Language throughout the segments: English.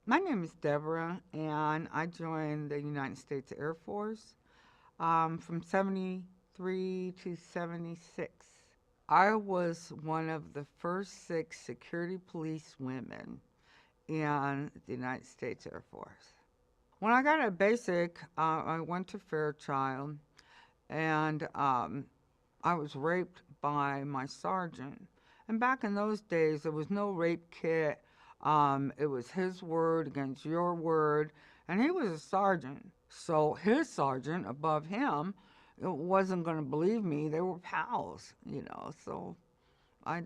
My name is Deborah, and I joined the United States Air Force from 73 to 76. I was one of the first six security police women in the United States Air Force. When I got out basic, I went to Fairchild, and I was raped by my sergeant. And back in those days, there was no rape kit. It was his word against your word. And he was a sergeant. So his sergeant above him wasn't going to believe me. They were pals. So I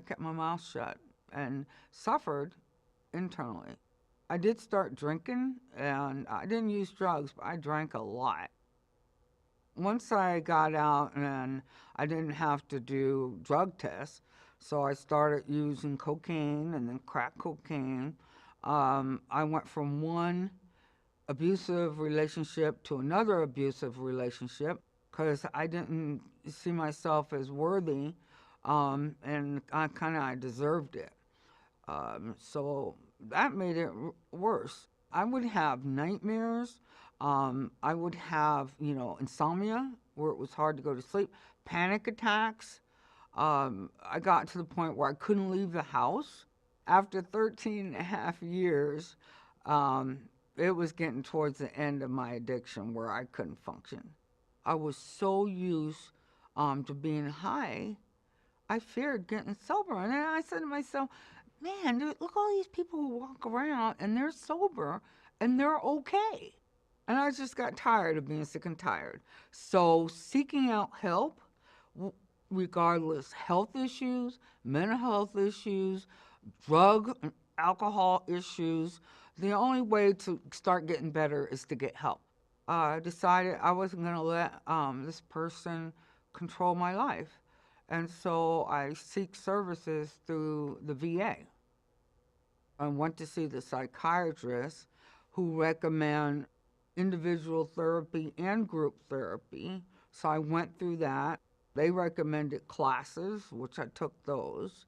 kept my mouth shut and suffered internally. I did start drinking, and I didn't use drugs, but I drank a lot. Once I got out and I didn't have to do drug tests, so I started using cocaine and then crack cocaine. I went from one abusive relationship to another abusive relationship because I didn't see myself as worthy, and I deserved it. So that made it worse. I would have nightmares. I would have, insomnia where it was hard to go to sleep, panic attacks. I got to the point where I couldn't leave the house. After 13 and a half years, um, it was getting towards the end of my addiction where I couldn't function. I was so used to being high, I feared getting sober. And then I said to myself, man, dude, look at all these people who walk around and they're sober and they're okay. And I just got tired of being sick and tired. So seeking out help, regardless health issues, mental health issues, drug and alcohol issues, the only way to start getting better is to get help. I decided I wasn't going to let this person control my life. And so I seek services through the VA. I went to see the psychiatrist who recommend individual therapy and group therapy. So I went through that. They recommended classes, which I took those.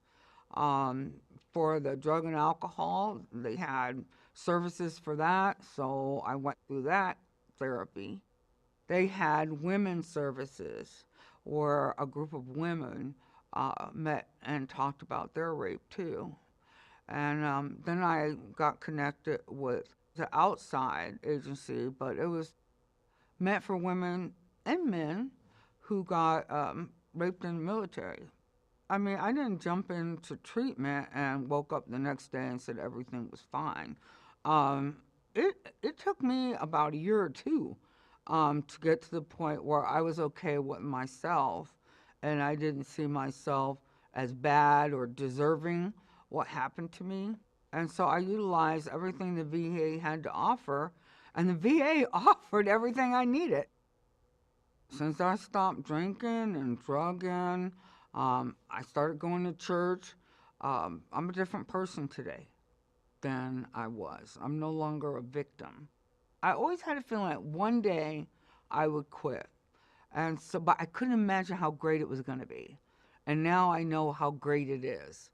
Um, for the drug and alcohol, they had services for that. So I went through that therapy. They had women's services where a group of women met and talked about their rape too. And then I got connected with the outside agency, but it was meant for women and men who got raped in the military. I mean, I didn't jump into treatment and woke up the next day and said everything was fine. Um, it took me about a year or two to get to the point where I was okay with myself, and I didn't see myself as bad or deserving what happened to me. And so I utilized everything the VA had to offer, and the VA offered everything I needed. Since I stopped drinking and drugging, I started going to church. I'm a different person today than I was. I'm no longer a victim. I always had a feeling that one day I would quit. And so, but I couldn't imagine how great it was going to be. And now I know how great it is.